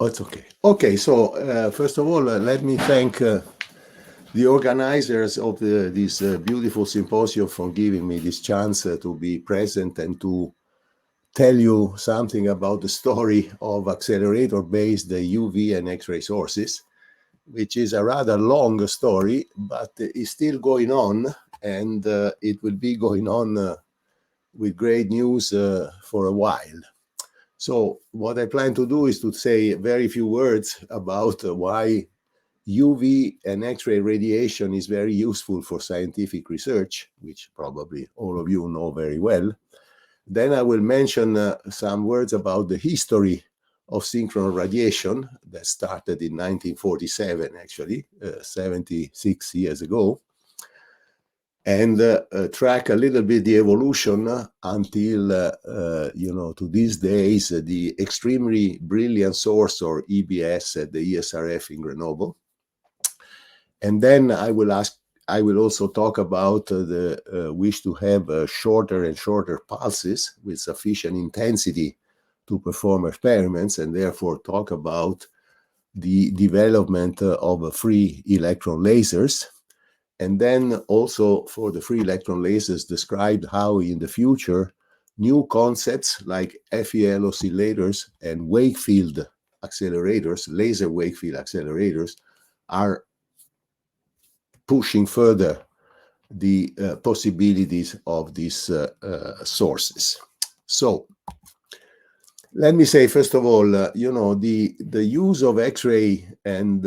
Oh, it's okay. Okay, so first of all, let me thank the organizers of this beautiful symposium for giving me this chance to be present and to tell you something about the story of accelerator-based UV and X-ray sources, which is a rather long story, but is still going on, and it will be going on with great news for a while. So what I plan to do is to say very few words about why UV and X-ray radiation is very useful for scientific research, which probably all of you know very well. Then I will mention some words about the history of synchronous radiation that started in 1947, actually, 76 years ago, and track a little bit the evolution until, to these days, the extremely brilliant source, or EBS, at the ESRF in Grenoble. And then I will also talk about the wish to have shorter and shorter pulses with sufficient intensity to perform experiments, and therefore talk about the development of free electron lasers. And then also for the free electron lasers, described how in the future new concepts like FEL oscillators and Wakefield accelerators, laser Wakefield accelerators, are pushing further the possibilities of these sources. So let me say, first of all, the use of X-ray and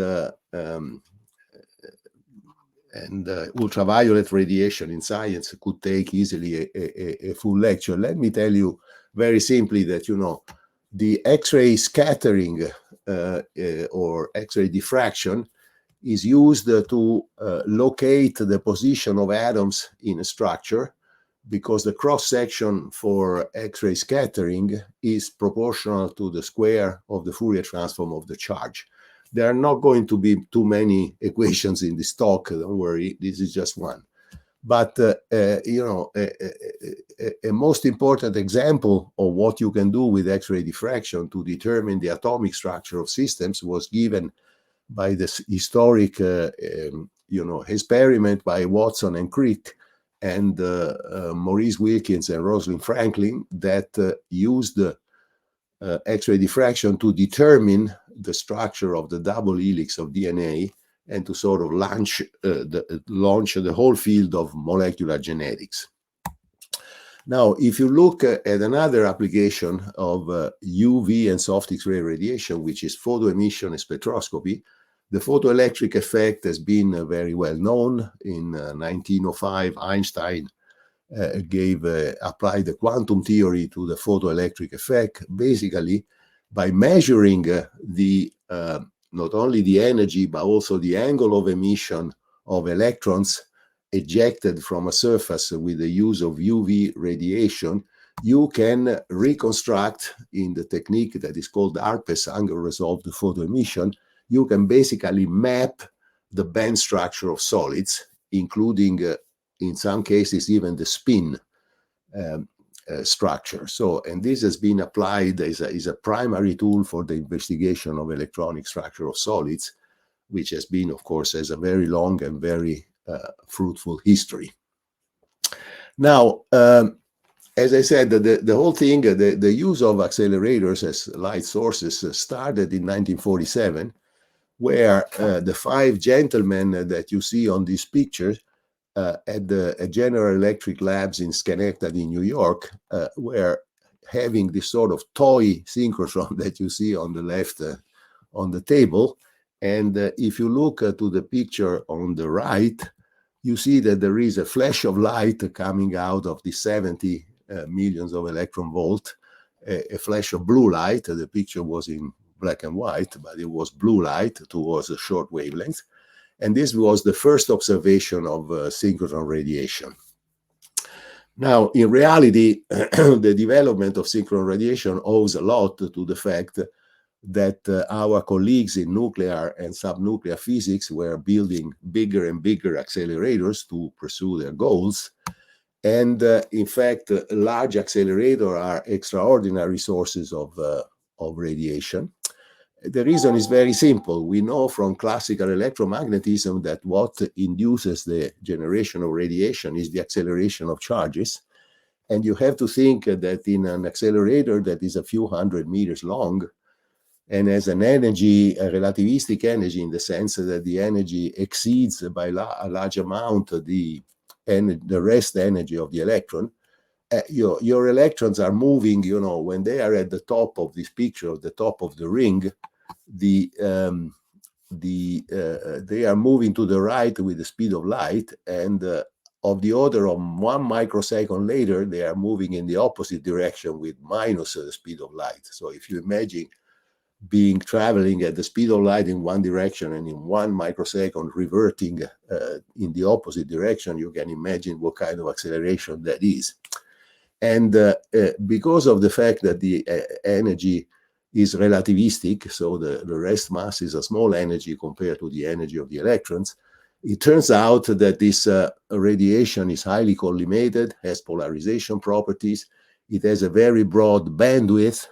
ultraviolet radiation in science could take easily a full lecture. Let me tell you very simply that, the X-ray scattering or X-ray diffraction is used to locate the position of atoms in a structure, because the cross-section for X-ray scattering is proportional to the square of the Fourier transform of the charge. There are not going to be too many equations in this talk, don't worry, this is just one. But, a most important example of what you can do with X-ray diffraction to determine the atomic structure of systems was given by this historic, experiment by Watson and Crick and Maurice Wilkins and Rosalind Franklin that used X-ray diffraction to determine the structure of the double helix of DNA and to sort of launch the whole field of molecular genetics. Now, if you look at another application of UV and soft X-ray radiation, which is photoemission and spectroscopy, the photoelectric effect has been very well known. In 1905, Einstein applied the quantum theory to the photoelectric effect, basically by measuring not only the energy, but also the angle of emission of electrons ejected from a surface with the use of UV radiation. You can reconstruct, in the technique that is called ARPES, angle resolved photoemission, you can basically map the band structure of solids, including, in some cases, even the spin structure. So, and this has been applied as a primary tool for the investigation of electronic structure of solids, which has been, of course, has a very long and very fruitful history. Now, as I said, the whole thing, the use of accelerators as light sources started in 1947, where the five gentlemen that you see on this picture at the General Electric labs in Schenectady, New York, were having this sort of toy synchrotron that you see on the left on the table. And if you look to the picture on the right, you see that there is a flash of light coming out of the 70 millions of electron volt, a flash of blue light. The picture was in black and white, but it was blue light towards a short wavelength. And this was the first observation of synchrotron radiation. Now, in reality, the development of synchronous radiation owes a lot to the fact that our colleagues in nuclear and subnuclear physics were building bigger and bigger accelerators to pursue their goals. And in fact, large accelerators are extraordinary sources of radiation. The reason is very simple. We know from classical electromagnetism that what induces the generation of radiation is the acceleration of charges. And you have to think that in an accelerator that is a few hundred meters long and has an energy, a relativistic energy, in the sense that the energy exceeds by a large amount the rest energy of the electron, your electrons are moving, when they are at the top of this picture, at the top of the ring, they are moving to the right with the speed of light, and of the order of 1 microsecond later, they are moving in the opposite direction with minus the speed of light. So if you imagine traveling at the speed of light in one direction and in 1 microsecond reverting in the opposite direction, you can imagine what kind of acceleration that is. And because of the fact that the energy is relativistic, so the rest mass is a small energy compared to the energy of the electrons, it turns out that this radiation is highly collimated, has polarization properties, it has a very broad bandwidth,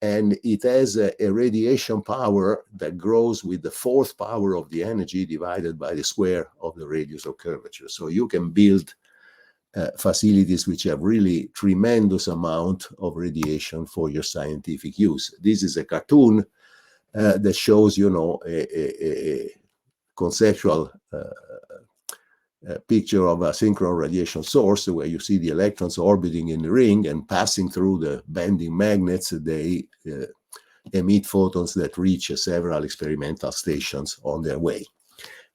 and it has a radiation power that grows with the fourth power of the energy divided by the square of the radius of curvature. So you can build facilities which have really tremendous amount of radiation for your scientific use. This is a cartoon that shows, a conceptual picture of a synchronous radiation source where you see the electrons orbiting in the ring and passing through the bending magnets. They emit photons that reach several experimental stations on their way.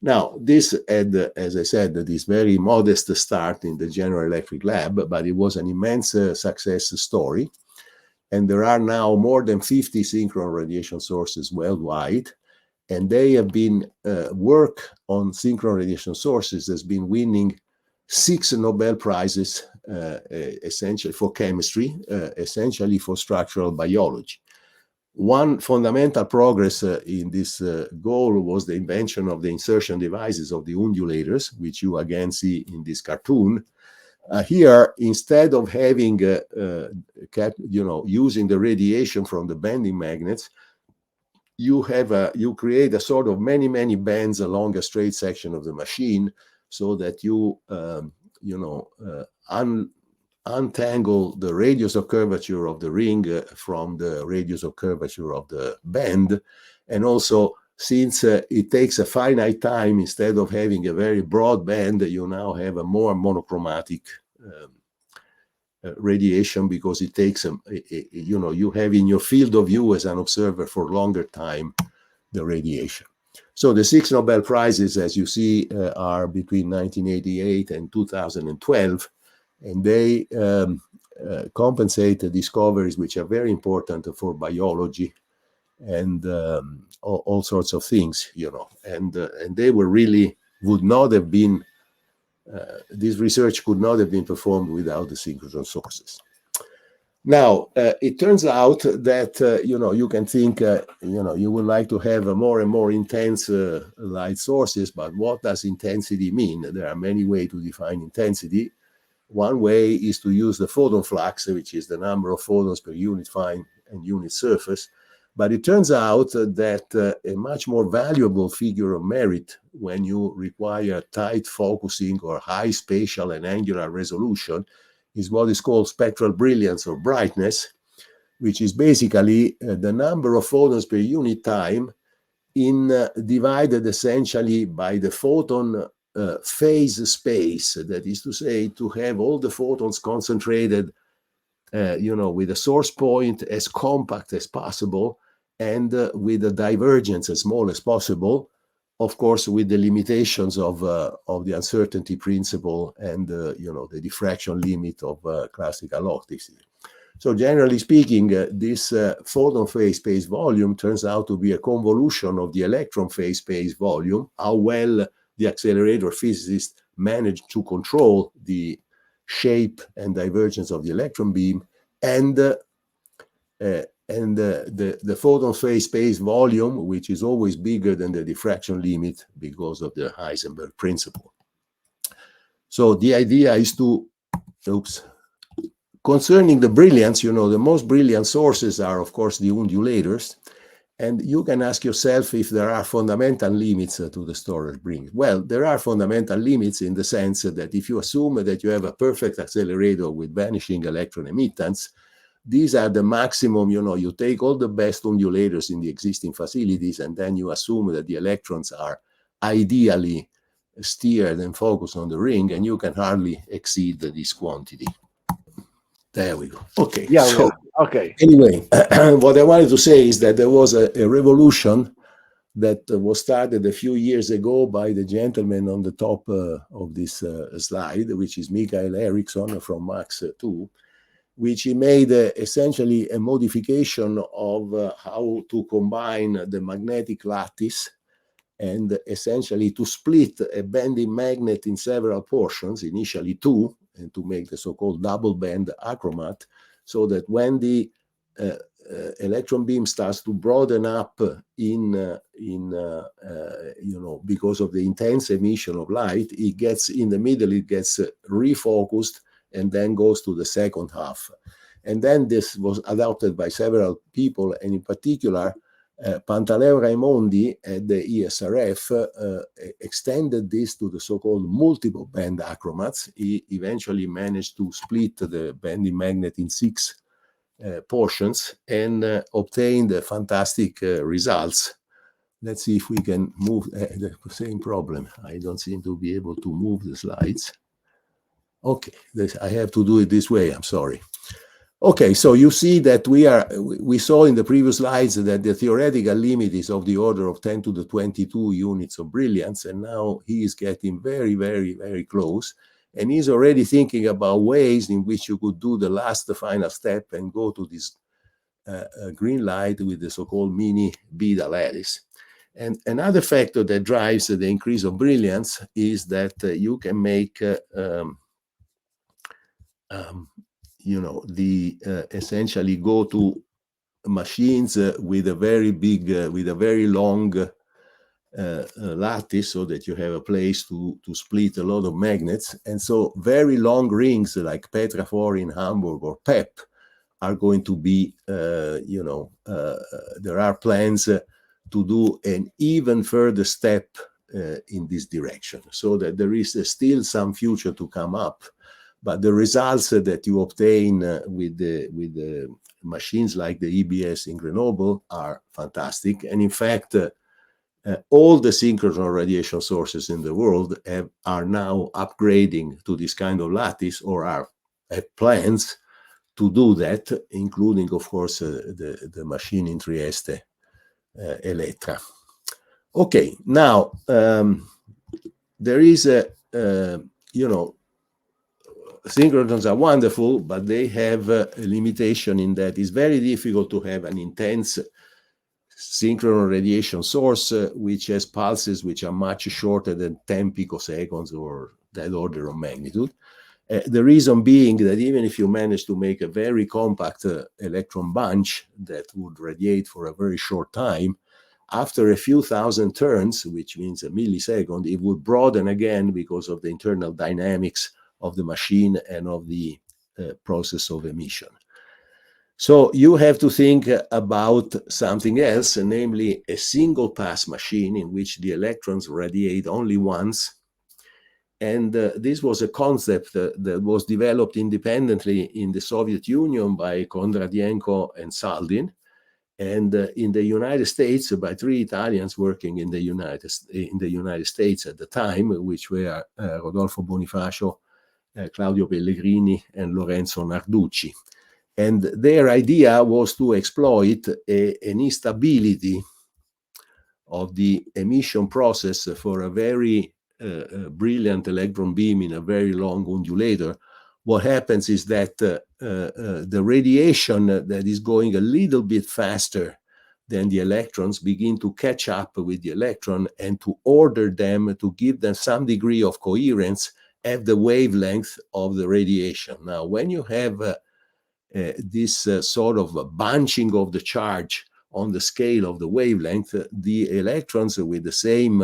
Now, this had, as I said, this very modest start in the General Electric lab, but it was an immense success story. And there are now more than 50 synchronous radiation sources worldwide. And they have been, work on synchronous radiation sources has been winning 6 Nobel Prizes, essentially for chemistry, essentially for structural biology. One fundamental progress in this goal was the invention of the insertion devices of the undulators, which you again see in this cartoon. Here, instead of having, using the radiation from the bending magnets, you create a sort of many bands along a straight section of the machine, so that you untangle the radius of curvature of the ring from the radius of curvature of the band. And also, since it takes a finite time, instead of having a very broad band, you now have a more monochromatic radiation, because it takes you have in your field of view as an observer for longer time the radiation. So the 6 Nobel Prizes, as you see, are between 1988 and 2012, and they compensate the discoveries which are very important for biology and all sorts of things, and they were really would not have been. This research could not have been performed without the synchronous sources. Now, it turns out that, you can think, you would like to have a more and more intense light sources, but what does intensity mean? There are many ways to define intensity. One way is to use the photon flux, which is the number of photons per unit fine and unit surface. But it turns out that a much more valuable figure of merit when you require tight focusing or high spatial and angular resolution is what is called spectral brilliance or brightness, which is basically the number of photons per unit time divided essentially by the photon phase space. That is to say, to have all the photons concentrated, with a source point as compact as possible, and with a divergence as small as possible, of course, with the limitations of the uncertainty principle and the diffraction limit of classical optics. So generally speaking, this photon phase space volume turns out to be a convolution of the electron phase space volume, how well the accelerator physicists managed to control the shape and divergence of the electron beam, and the photon phase space volume, which is always bigger than the diffraction limit because of the Heisenberg principle. So the idea is to, concerning the brilliance, the most brilliant sources are, of course, the undulators. And you can ask yourself if there are fundamental limits to the storage ring. Well, there are fundamental limits in the sense that if you assume that you have a perfect accelerator with vanishing electron emittance, these are the maximum, you take all the best ondulators in the existing facilities, and then you assume that the electrons are ideally steered and focused on the ring, and you can hardly exceed this quantity. There we go. Okay. Yeah. So, okay. Anyway, what I wanted to say is that there was a revolution that was started a few years ago by the gentleman on the top of this slide, which is Michael Eriksson from Max 2, which he made essentially a modification of how to combine the magnetic lattice and essentially to split a bending magnet in several portions, initially 2, and to make the so-called double band achromat, so that when the electron beam starts to broaden up because of the intense emission of light, it gets in the middle, it gets refocused and then goes to the second half. And then this was adopted by several people, and in particular, Pantaleo Raimondi at the ESRF extended this to the so-called multiple band achromats. He eventually managed to split the bending magnet in 6 portions and obtained fantastic results. Let's see if we can move the same problem. I don't seem to be able to move the slides. Okay, I have to do it this way, I'm sorry. Okay, so you see that we saw in the previous slides that the theoretical limit is of the order of 10 to the 22 units of brilliance, and now he is getting very, very, very close, and he's already thinking about ways in which you could do the final step and go to this green light with the so-called mini beta lattice. And another factor that drives the increase of brilliance is that you can make essentially go to machines with a very big, with a very long lattice, so that you have a place to split a lot of magnets. And so very long rings like Petra 4 in Hamburg or PEP are going to be, there are plans to do an even further step in this direction, so that there is still some future to come up. But the results that you obtain with the machines like the EBS in Grenoble are fantastic. And in fact, all the synchrotron radiation sources in the world are now upgrading to this kind of lattice, or have plans to do that, including, of course, the machine in Trieste, Elettra. Okay, now there is synchrotrons are wonderful, but they have a limitation in that it's very difficult to have an intense synchronous radiation source which has pulses which are much shorter than 10 picoseconds or that order of magnitude. The reason being that even if you manage to make a very compact electron bunch that would radiate for a very short time, after a few thousand turns, which means a millisecond, it would broaden again because of the internal dynamics of the machine and of the process of emission. So you have to think about something else, namely a single pass machine in which the electrons radiate only once. And this was a concept that was developed independently in the Soviet Union by Kondratienko and Saldin, and in the United States by 3 Italians working in the United States at the time, which were Rodolfo Bonifacio, Claudio Pellegrini, and Lorenzo Narducci. And their idea was to exploit an instability of the emission process for a very brilliant electron beam in a very long undulator. What happens is that the radiation that is going a little bit faster than the electrons begin to catch up with the electron and to order them, to give them some degree of coherence at the wavelength of the radiation. Now, when you have this sort of bunching of the charge on the scale of the wavelength, the electrons with the same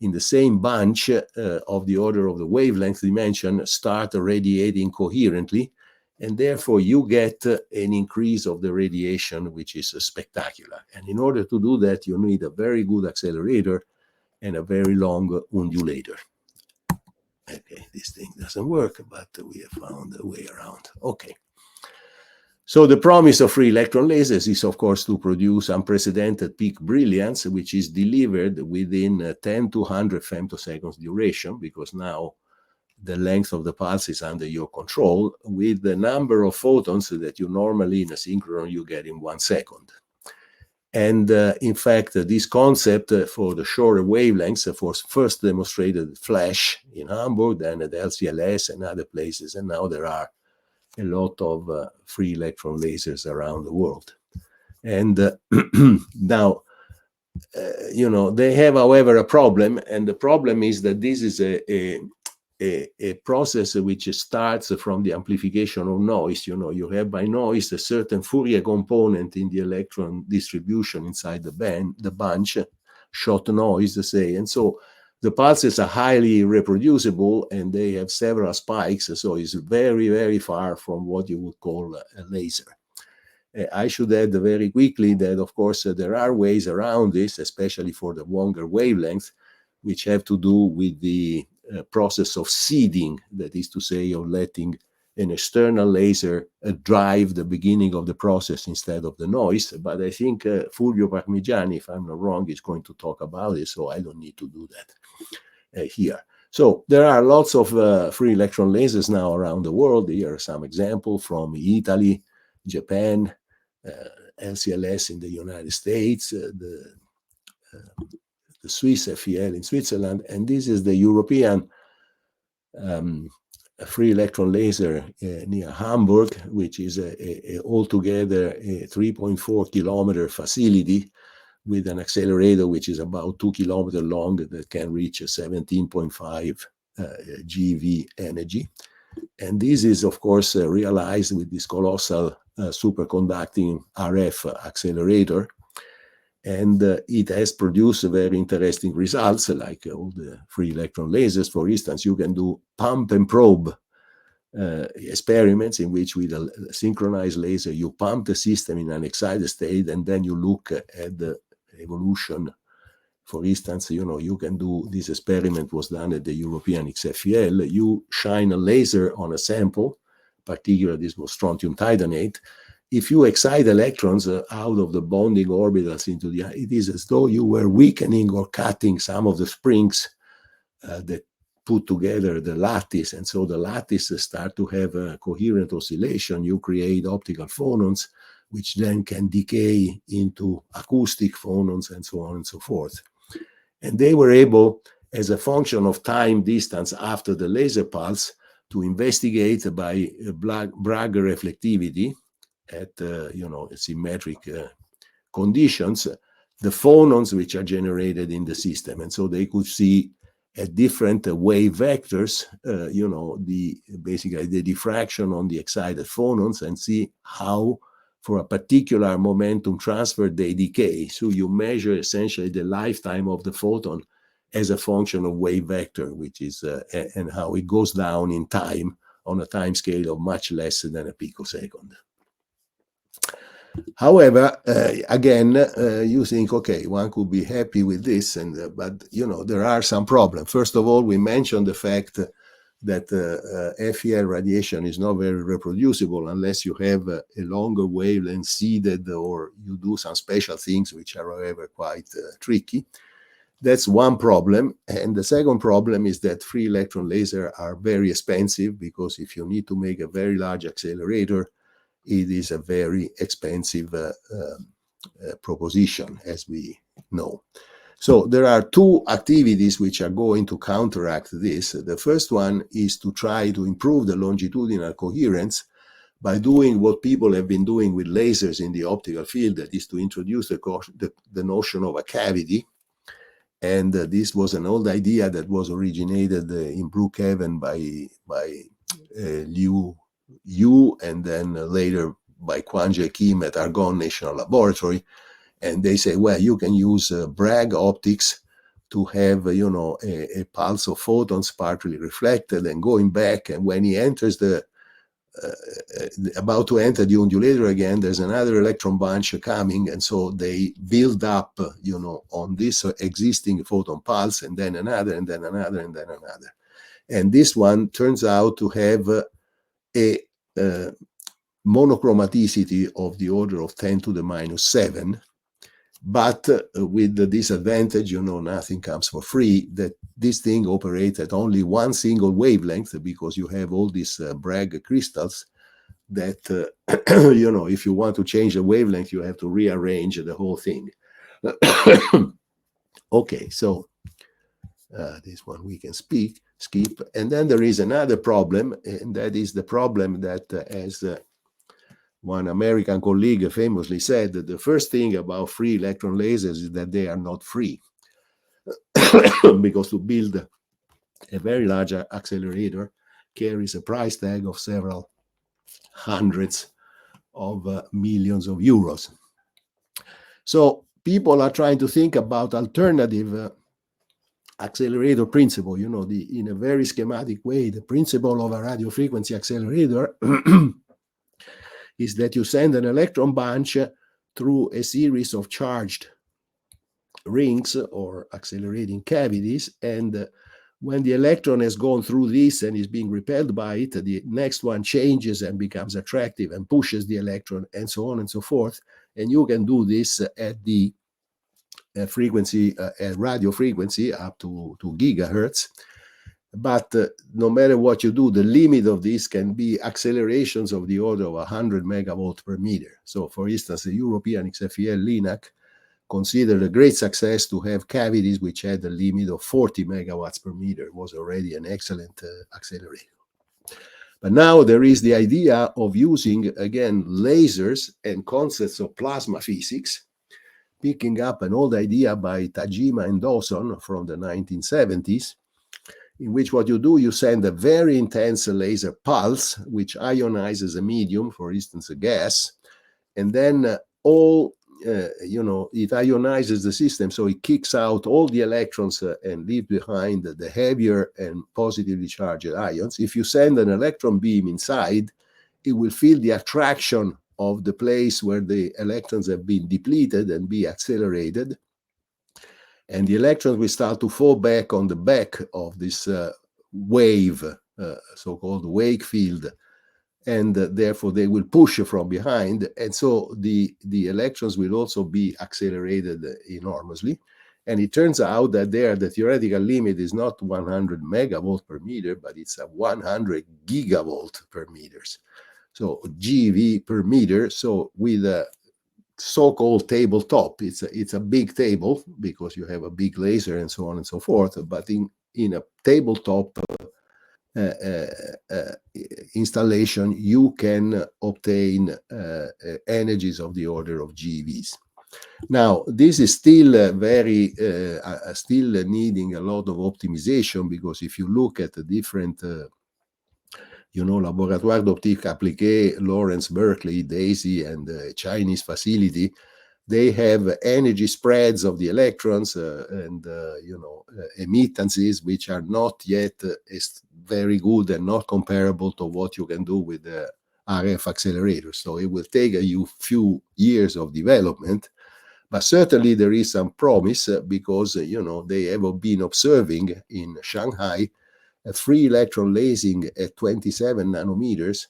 in the same bunch of the order of the wavelength dimension start radiating coherently, and therefore you get an increase of the radiation, which is spectacular. And in order to do that, you need a very good accelerator and a very long undulator. Okay, this thing doesn't work, but we have found a way around. Okay. So the promise of free electron lasers is, of course, to produce unprecedented peak brilliance, which is delivered within 10 to 100 femtoseconds duration, because now the length of the pulse is under your control, with the number of photons that you normally in a synchron you get in 1 second. And in fact, this concept for the shorter wavelengths was first demonstrated at Flash in Hamburg, then at LCLS and other places, and now there are a lot of free electron lasers around the world. And now, you know, they have, however, a problem, and the problem is that this is a process which starts from the amplification of noise. You know, you have by noise a certain Fourier component in the electron distribution inside the bunch, shot noise, say, and so the pulses are highly reproducible and they have several spikes, so it's very, very far from what you would call a laser. I should add very quickly that, of course, there are ways around this, especially for the longer wavelength, which have to do with the process of seeding, that is to say, of letting an external laser drive the beginning of the process instead of the noise. But I think Fulvio Parmigiani, if I'm not wrong, is going to talk about it, so I don't need to do that here. So there are lots of free electron lasers now around the world. Here are some examples from Italy, Japan, LCLS in the United States, the Swiss FEL in Switzerland, and this is the European free electron laser near Hamburg, which is altogether a 3.4 kilometer facility with an accelerator which is about 2 kilometers long that can reach a 17.5 GeV energy. And this is, of course, realized with this colossal superconducting RF accelerator. And it has produced very interesting results, like all the free electron lasers. For instance, you can do pump and probe experiments in which with a synchronized laser, you pump the system in an excited state, and then you look at the evolution. For instance, you know, you can do, this experiment was done at the EuropeanXFEL. You shine a laser on a sample, particularly this was strontium titanate. If you excite electrons out of the bonding orbitals into the, it is as though you were weakening or cutting some of the springs that put together the lattice, and so the lattice start to have a coherent oscillation. You create optical phonons, which then can decay into acoustic phonons and so on and so forth. And they were able, as a function of time distance after the laser pulse, to investigate by Bragg reflectivity at you know, symmetric conditions, the phonons which are generated in the system. And so they could see at different wave vectors, you know, basically the diffraction on the excited phonons, and see how for a particular momentum transfer they decay. So you measure essentially the lifetime of the photon as a function of wave vector, which is and how it goes down in time on a time scale of much less than a picosecond. However, again, you think, okay, one could be happy with this, and but you know, there are some problems. First of all, we mentioned the fact that FEL radiation is not very reproducible unless you have a longer wavelength seeded, or you do some special things which are, however, quite tricky. That's one problem. And the second problem is that free electron lasers are very expensive, because if you need to make a very large accelerator, it is a very expensive proposition, as we know. So there are two activities which are going to counteract this. The first one is to try to improve the longitudinal coherence by doing what people have been doing with lasers in the optical field, that is to introduce the notion of a cavity. And this was an old idea that was originated in Brookhaven by Liu Yu, and then later by Kwang-Jae Kim at Argonne National Laboratory. And they say, well, you can use Bragg optics to have, you know, a pulse of photons partly reflected and going back. And when he enters the about to enter the undulator again, there's another electron bunch coming, and so they build up, on this existing photon pulse, and then another, and then another, and then another. And this one turns out to have a monochromaticity of the order of 10 to the minus 7, but with the disadvantage, nothing comes for free, that this thing operates at only one single wavelength, because you have all these Bragg crystals that, if you want to change the wavelength, you have to rearrange the whole thing. Okay, so this one we can skip. And then there is another problem, and that is the problem that, as one American colleague famously said, that the first thing about free electron lasers is that they are not free. Because to build a very large accelerator carries a price tag of several hundreds of millions of euros. So people are trying to think about alternative accelerator principle. In a very schematic way, the principle of a radio frequency accelerator is that you send an electron bunch through a series of charged rings or accelerating cavities, and when the electron has gone through this and is being repelled by it, the next one changes and becomes attractive and pushes the electron, and so on and so forth. And you can do this at the frequency, radio frequency, up to 2 gigahertz. But no matter what you do, the limit of this can be accelerations of the order of 100 megavolt per meter. So, for instance, the EuropeanXFEL LINAC considered a great success to have cavities which had a limit of 40 megawatts per meter. It was already an excellent accelerator. But now there is the idea of using, again, lasers and concepts of plasma physics, picking up an old idea by Tajima and Dawson from the 1970s, in which what you do, you send a very intense laser pulse, which ionizes a medium, for instance, a gas, and then it ionizes the system, so it kicks out all the electrons and leaves behind the heavier and positively charged ions. If you send an electron beam inside, it will feel the attraction of the place where the electrons have been depleted and be accelerated. And the electrons will start to fall back on the back of this wave, so-called wake field, and therefore they will push from behind. And so the electrons will also be accelerated enormously. And it turns out that there, the theoretical limit is not 100 megavolt per meter, but it's a 100 gigavolt per meters. So GeV per meter. So with a so-called tabletop, it's a big table because you have a big laser and so on and so forth. But in a tabletop installation, you can obtain energies of the order of GeVs. Now, this is still still needing a lot of optimization, because if you look at the different Laboratoire d'Optique Appliquée, Lawrence Berkeley, DAISY, and the Chinese facility, they have energy spreads of the electrons and emittances which are not yet very good and not comparable to what you can do with the RF accelerators. So it will take a few years of development, but certainly there is some promise because they have been observing in Shanghai a free electron lasing at 27 nanometers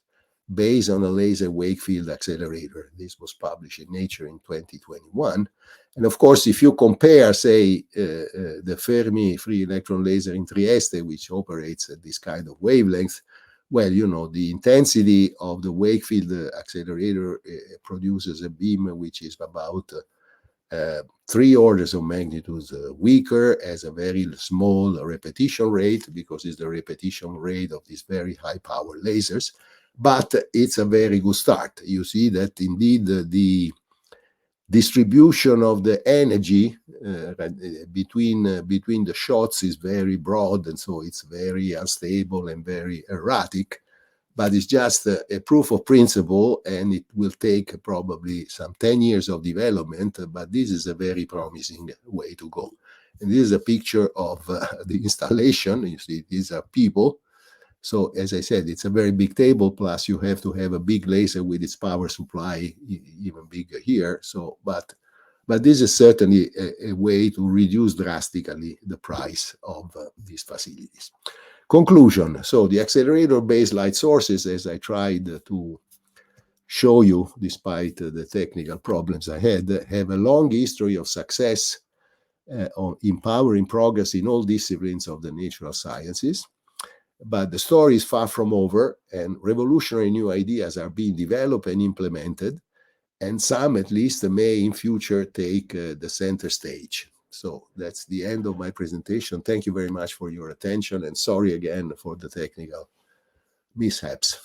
based on a laser wake field accelerator. This was published in Nature in 2021. And of course, if you compare, say, the Fermi free electron laser in Trieste, which operates at this kind of wavelength, well, the intensity of the wake field accelerator produces a beam which is about 3 orders of magnitude weaker, as a very small repetition rate, because it's the repetition rate of these very high power lasers. But it's a very good start. You see that indeed the distribution of the energy between the shots is very broad, and so it's very unstable and very erratic. But it's just a proof of principle, and it will take probably some 10 years of development, but this is a very promising way to go. And this is a picture of the installation. You see, these are people. So as I said, it's a very big table, plus you have to have a big laser with its power supply even bigger here. So, but this is certainly a way to reduce drastically the price of these facilities. Conclusion. So the accelerator-based light sources, as I tried to show you, despite the technical problems I had, have a long history of success in powering progress in all disciplines of the natural sciences. But the story is far from over, and revolutionary new ideas are being developed and implemented, and some at least may in future take the center stage. So that's the end of my presentation. Thank you very much for your attention, and sorry again for the technical mishaps.